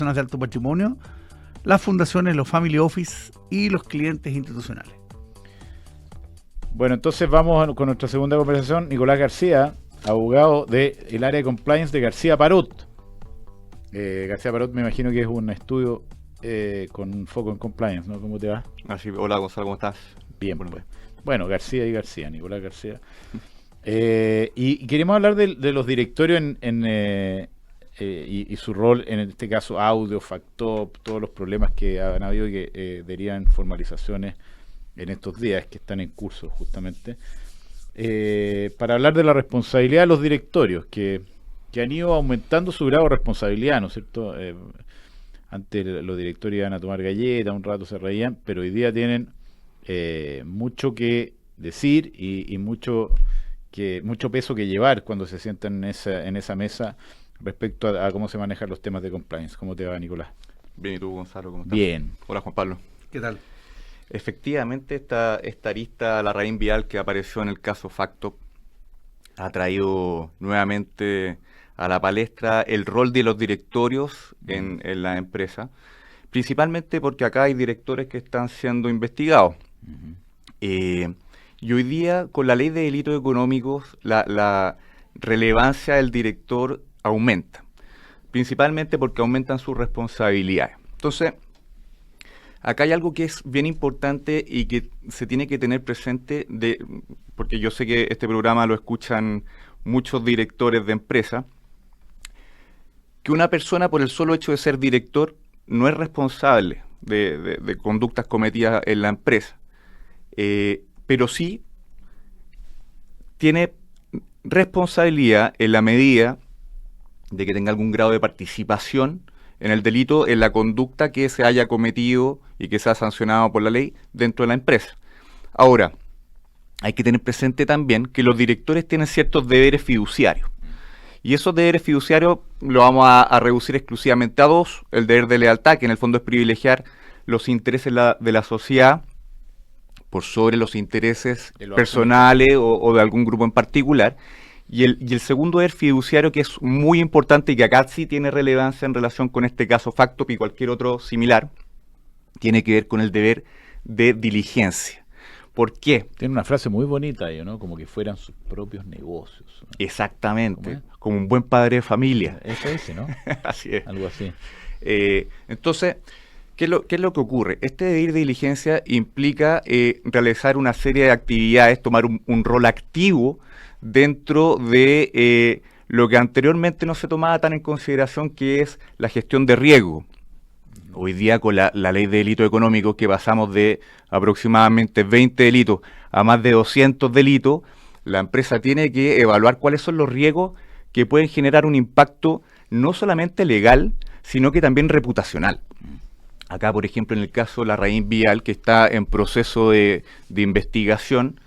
personas de alto patrimonio, las fundaciones, los family office y los clientes institucionales. Bueno, entonces vamos con nuestra segunda conversación. Nicolás García, abogado del área de compliance de García Parot. García Parot me imagino que es un estudio con un foco en compliance, ¿no? ¿Cómo te va? Hola Gonzalo, ¿cómo estás? Bien, pues. Bueno, García y García, Nicolás García. Y queremos hablar de los directorios y su rol, en este caso audio, factop, todos los problemas que han habido y que derivan formalizaciones en estos días que están en curso justamente, para hablar de la responsabilidad de los directorios que han ido aumentando su grado de responsabilidad, ¿no es cierto? Antes los directorios iban a tomar galletas, un rato se reían, pero hoy día tienen mucho que decir y mucho peso que llevar cuando se sientan en esa mesa respecto a cómo se manejan los temas de compliance. ¿Cómo te va, Nicolás? Bien, ¿y tú, Gonzalo? ¿Cómo estás? Bien. Hola, Juan Pablo. ¿Qué tal? Efectivamente, esta arista, la raíz vial que apareció en el caso Factop, ha traído nuevamente a la palestra el rol de los directorios en la empresa, principalmente porque acá hay directores que están siendo investigados. Y hoy día, con la ley de delitos económicos, la relevancia del director aumenta, principalmente porque aumentan sus responsabilidades. Entonces, acá hay algo que es bien importante y que se tiene que tener presente, porque yo sé que este programa lo escuchan muchos directores de empresa, que una persona por el solo hecho de ser director no es responsable de conductas cometidas en la empresa, pero sí tiene responsabilidad en la medida de que tenga algún grado de participación en el delito, en la conducta que se haya cometido y que sea sancionado por la ley dentro de la empresa. Ahora, hay que tener presente también que los directores tienen ciertos deberes fiduciarios. Y esos deberes fiduciarios los vamos a reducir exclusivamente a dos. El deber de lealtad, que en el fondo es privilegiar los intereses de la sociedad por sobre los intereses personales o de algún grupo en particular. Y el segundo deber fiduciario, que es muy importante y que acá sí tiene relevancia en relación con este caso Factop y cualquier otro similar, tiene que ver con el deber de diligencia. ¿Por qué? Tiene una frase muy bonita ahí, ¿no? Como que fueran sus propios negocios, ¿no? Exactamente, como un buen padre de familia. Eso dice, ¿no? Así es. Algo así. Entonces, ¿qué es lo que ocurre? Este deber de diligencia implica realizar una serie de actividades, tomar un rol activo dentro de lo que anteriormente no se tomaba tan en consideración, que es la gestión de riesgo. Hoy día, con la ley de delitos económicos, que pasamos de aproximadamente 20 delitos a más de 200 delitos, la empresa tiene que evaluar cuáles son los riesgos que pueden generar un impacto no solamente legal, sino que también reputacional. Acá, por ejemplo, en el caso de la raíz vial, que está en proceso de investigación,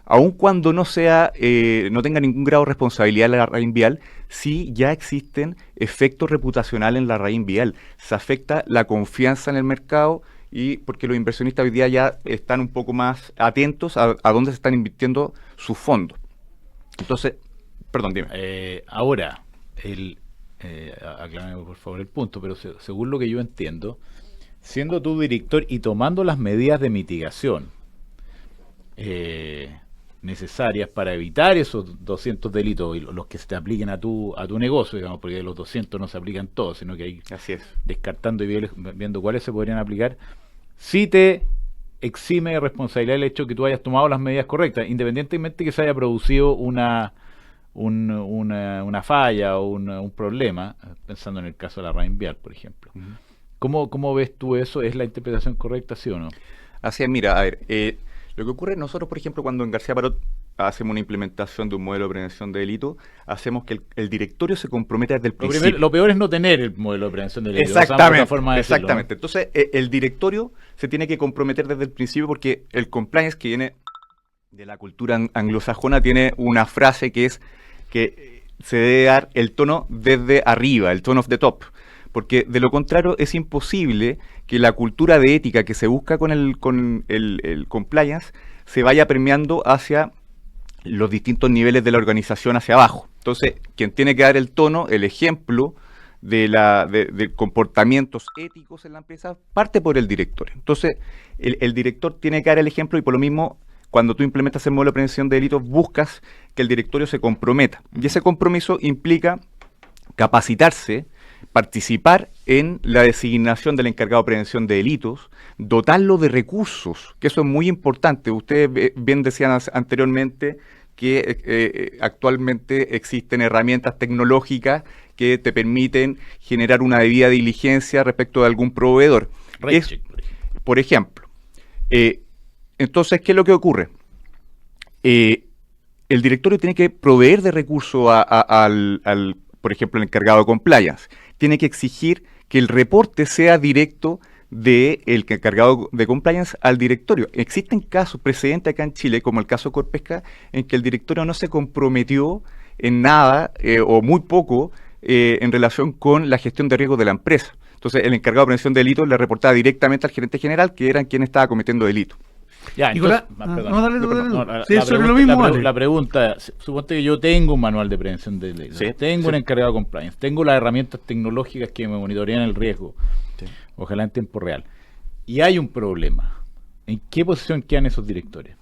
aun cuando no tenga ningún grado de responsabilidad la raíz vial, sí ya existen efectos reputacionales en la raíz vial. Se afecta la confianza en el mercado, y porque los inversionistas hoy día ya están un poco más atentos a dónde se están invirtiendo sus fondos. Entonces, perdón, dime. Ahora, aclárame por favor el punto, pero según lo que yo entiendo, siendo tú director y tomando las medidas de mitigación necesarias para evitar esos 200 delitos y los que se te apliquen a tu negocio, digamos, porque los 200 no se aplican todos, sino que hay, así es, descartando y viendo cuáles se podrían aplicar, sí te exime de responsabilidad el hecho que tú hayas tomado las medidas correctas, independientemente que se haya producido una falla o un problema, pensando en el caso de la raíz vial, por ejemplo. ¿Cómo ves tú eso? ¿Es la interpretación correcta, sí o no? Así es, mira, a ver, lo que ocurre nosotros, por ejemplo, cuando en García Parot hacemos una implementación de un modelo de prevención de delito, hacemos que el directorio se comprometa desde el principio. Lo peor es no tener el modelo de prevención de delito. Exactamente. Entonces, el directorio se tiene que comprometer desde el principio, porque el compliance, que viene de la cultura anglosajona, tiene una frase que es que se debe dar el tono desde arriba, el tone of the top. Porque de lo contrario es imposible que la cultura de ética que se busca con el compliance se vaya permeando hacia los distintos niveles de la organización hacia abajo. Entonces, quien tiene que dar el tono, el ejemplo de comportamientos éticos en la empresa parte por el directorio. Entonces, el director tiene que dar el ejemplo y por lo mismo, cuando tú implementas el modelo de prevención de delitos, buscas que el directorio se comprometa. Y ese compromiso implica capacitarse, participar en la designación del encargado de prevención de delitos, dotarlo de recursos, que eso es muy importante. Ustedes bien decían anteriormente que actualmente existen herramientas tecnológicas que te permiten generar una debida diligencia respecto de algún proveedor. Por ejemplo. Entonces, ¿qué es lo que ocurre? El directorio tiene que proveer de recursos por ejemplo, el encargado de compliance. Tiene que exigir que el reporte sea directo del encargado de compliance al directorio. Existen casos precedentes acá en Chile, como el caso Corpesca, en que el directorio no se comprometió en nada o muy poco en relación con la gestión de riesgos de la empresa. Entonces, el encargado de prevención de delitos le reportaba directamente al gerente general, que era quien estaba cometiendo delitos. Ya, Nicolás, la pregunta, suponte que yo tengo un manual de prevención de delitos, tengo un encargado de compliance, tengo las herramientas tecnológicas que me monitorean el riesgo, ojalá en tiempo real, y hay un problema. ¿En qué posición quedan esos directores?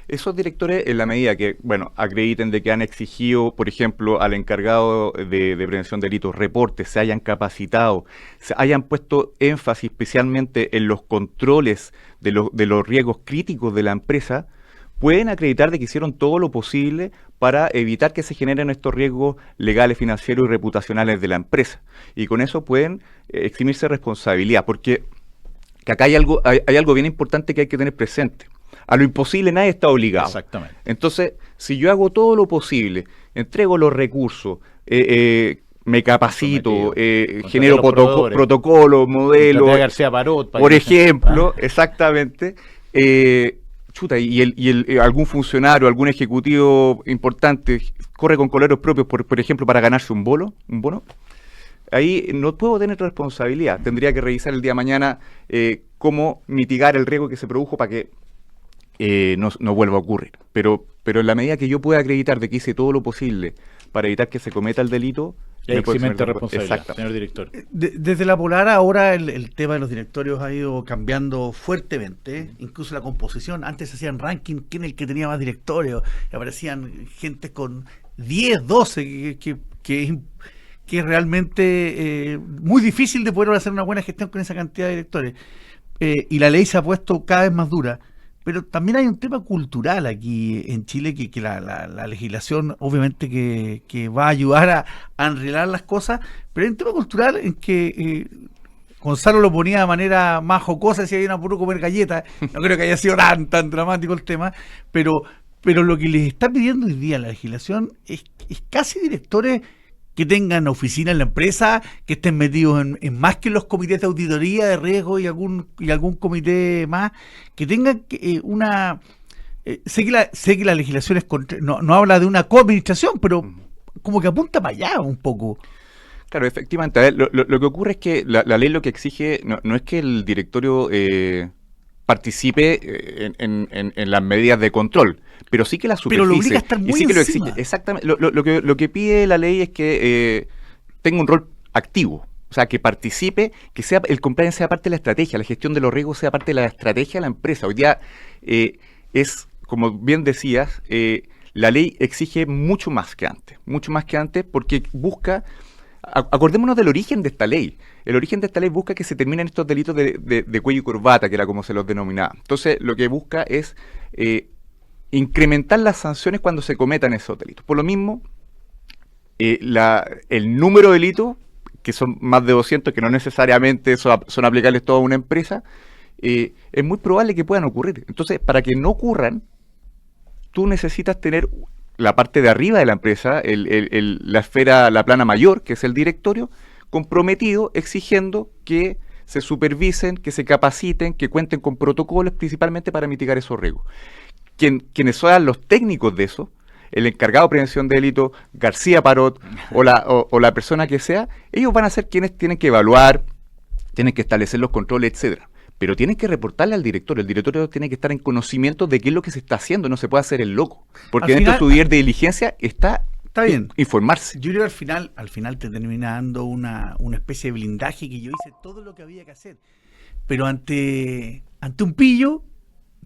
Esos directores, en la medida que, acrediten de que han exigido, por ejemplo, al encargado de prevención de delitos reportes, se hayan capacitado, se hayan puesto énfasis especialmente en los controles de los riesgos críticos de la empresa, pueden acreditar de que hicieron todo lo posible para evitar que se generen estos riesgos legales, financieros y reputacionales de la empresa. Y con eso pueden eximirse responsabilidad, porque que acá hay algo bien importante que hay que tener presente. A lo imposible nadie está obligado. Exactamente. Entonces, si yo hago todo lo posible, entrego los recursos, me capacito, genero protocolos, modelos, García Parot, por ejemplo, exactamente, y algún funcionario, algún ejecutivo importante corre con coleros propios, por ejemplo, para ganarse un bono, ahí no puedo tener responsabilidad. Tendría que revisar el día de mañana cómo mitigar el riesgo que se produjo para que no vuelva a ocurrir. Pero en la medida que yo pueda acreditar de que hice todo lo posible para evitar que se cometa el delito, eximente responsabilidad, señor director. Desde la Polar ahora el tema de los directorios ha ido cambiando fuertemente, incluso la composición. Antes se hacían ranking, quién es el que tenía más directorios, y aparecían gente con 10, 12, que es realmente muy difícil de poder hacer una buena gestión con esa cantidad de directores. Y la ley se ha puesto cada vez más dura. Pero también hay un tema cultural aquí en Chile que la legislación obviamente que va a ayudar a enrilar las cosas, pero hay un tema cultural en que Gonzalo lo ponía de manera más jocosa, decía hay una puro comer galletas, no creo que haya sido tan dramático el tema, pero lo que les está pidiendo hoy día la legislación es casi directores que tengan oficina en la empresa, que estén metidos en más que los comités de auditoría de riesgo y algún comité más, que tengan una... sé que la legislación no habla de una coadministración, pero como que apunta para allá un poco. Claro, efectivamente. A ver, lo que ocurre es que la ley lo que exige no es que el directorio participe en las medidas de control, pero sí que la supervise. Pero lo obliga a estar muy y sí que lo encima. exige. Exactamente. Lo que pide la ley es que tenga un rol activo. O sea, que participe, que sea el compliance sea parte de la estrategia, la gestión de los riesgos sea parte de la estrategia de la empresa. Hoy día es, como bien decías, la ley exige mucho más que antes, porque busca... Acordémonos del origen de esta ley. El origen de esta ley busca que se terminen estos delitos de cuello y corbata, que era como se los denominaba. Entonces, lo que busca es incrementar las sanciones cuando se cometan esos delitos. Por lo mismo, el número de delitos, que son más de 200, que no necesariamente son aplicables toda una empresa, es muy probable que puedan ocurrir. Entonces, para que no ocurran, tú necesitas tener la parte de arriba de la empresa, la esfera, la plana mayor, que es el directorio, comprometido, exigiendo que se supervisen, que se capaciten, que cuenten con protocolos principalmente para mitigar esos riesgos. Quienes sean los técnicos de eso, el encargado de prevención de delito, García Parot, o la persona que sea, ellos van a ser quienes tienen que evaluar, tienen que establecer los controles, etcétera. Pero tienen que reportarle al directorio. El directorio tiene que estar en conocimiento de qué es lo que se está haciendo. No se puede hacer el loco. Porque dentro de tu deber de diligencia está Está bien. Informarse. Yo creo que al final te termina dando una especie de blindaje que yo hice todo lo que había que hacer. Pero ante un pillo,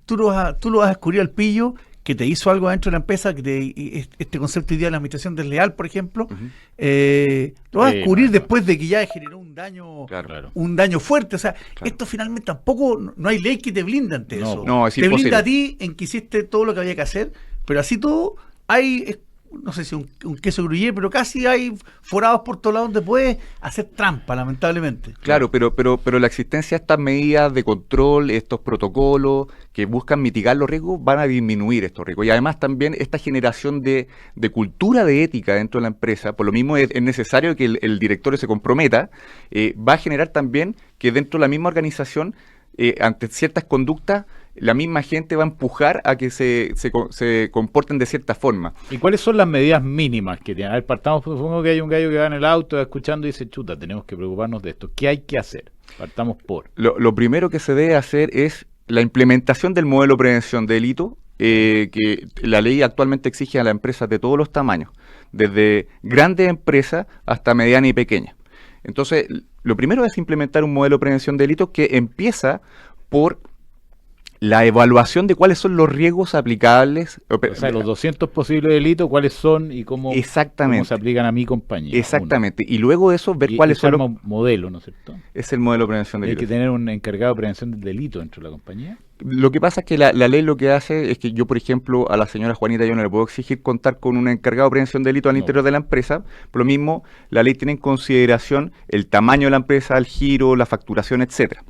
tú lo vas a descubrir al pillo que te hizo algo dentro de la empresa, este concepto hoy día de la administración desleal, por ejemplo, lo vas a descubrir después de que ya generó un daño, un daño fuerte. O sea, esto finalmente tampoco, no hay ley que te blinda ante eso. No, es te imposible. Blinda a ti en que hiciste todo lo que había que hacer, pero así todo hay, no sé si un queso gruyere, pero casi hay forados por todos lados donde puedes hacer trampa, lamentablemente. Claro, pero la existencia de estas medidas de control, estos protocolos que buscan mitigar los riesgos, van a disminuir estos riesgos. Y además también esta generación de cultura de ética dentro de la empresa, por lo mismo es necesario que el directorio se comprometa, va a generar también que dentro de la misma organización, ante ciertas conductas, la misma gente va a empujar a que se comporten de cierta forma. ¿Y cuáles son las medidas mínimas que tienen? A ver, partamos, supongo que hay un gallo que va en el auto escuchando y dice, chuta, tenemos que preocuparnos de esto. ¿Qué hay que hacer? Partamos por... Lo primero que se debe hacer es la implementación del modelo de prevención de delito, que la ley actualmente exige a las empresas de todos los tamaños, desde grandes empresas hasta medianas y pequeñas. Entonces, lo primero es implementar un modelo de prevención de delitos que empieza por la evaluación de cuáles son los riesgos aplicables. O sea, los 200 posibles delitos, cuáles son y cómo se aplican a mi compañía. Exactamente. Y luego de eso, ver cuáles son los modelos, ¿no es cierto? Es el modelo de prevención de delitos. ¿Hay que tener un encargado de prevención del delito dentro de la compañía? Lo que pasa es que la ley lo que hace es que yo, por ejemplo, a la señora Juanita yo no le puedo exigir contar con un encargado de prevención de delitos al interior de la empresa. Por lo mismo, la ley tiene en consideración el tamaño de la empresa, el giro, la facturación, etcétera.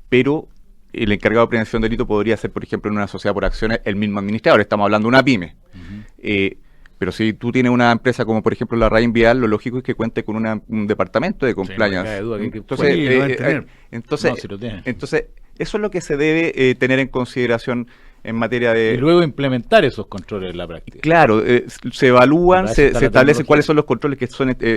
Pero el encargado de prevención de delito podría ser, por ejemplo, en una sociedad por acciones, el mismo administrador. Estamos hablando de una pyme. Pero si tú tienes una empresa como, por ejemplo, la Raín Vial, lo lógico es que cuente con un departamento de compliance. Entonces, eso es lo que se debe tener en consideración en materia de... Y luego implementar esos controles en la práctica. Claro, se evalúan, se establecen cuáles son los controles que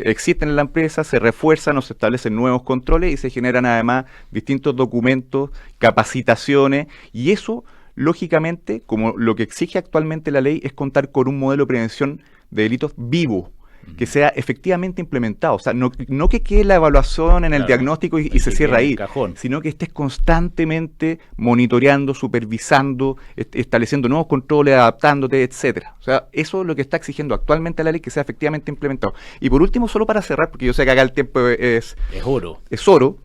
existen en la empresa, se refuerzan o se establecen nuevos controles y se generan además distintos documentos, capacitaciones, y eso, lógicamente, como lo que exige actualmente la ley, es contar con un modelo de prevención de delitos vivo, que sea efectivamente implementado. O sea, no que quede la evaluación en el diagnóstico y se cierre ahí, sino que estés constantemente monitoreando, supervisando, estableciendo nuevos controles, adaptándote, etcétera. O sea, eso es lo que está exigiendo actualmente la ley, que sea efectivamente implementado. Y por último, solo para cerrar, porque yo sé que acá el tiempo es oro.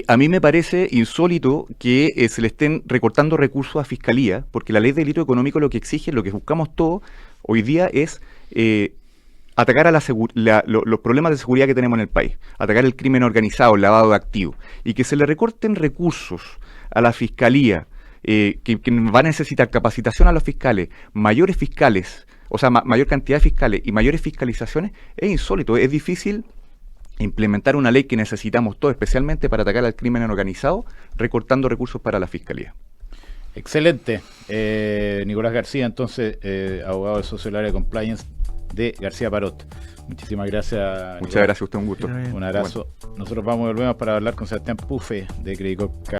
A mí me parece insólito que se le estén recortando recursos a Fiscalía, porque la ley de delito económico lo que exige, lo que buscamos todos hoy día es... atacar a los problemas de seguridad que tenemos en el país, atacar el crimen organizado, el lavado de activos, y que se le recorten recursos a la Fiscalía, que va a necesitar capacitación a los fiscales, mayores fiscales, o sea, mayor cantidad de fiscales y mayores fiscalizaciones, es insólito, es difícil implementar una ley que necesitamos todos, especialmente para atacar al crimen organizado, recortando recursos para la Fiscalía. Excelente. Nicolás García, entonces, abogado de socio del área de compliance de García Parot. Muchísimas gracias. Muchas gracias a usted, un gusto. Un abrazo. Bueno. Nosotros volvemos para hablar con Sebastián Pufe de Credicorp.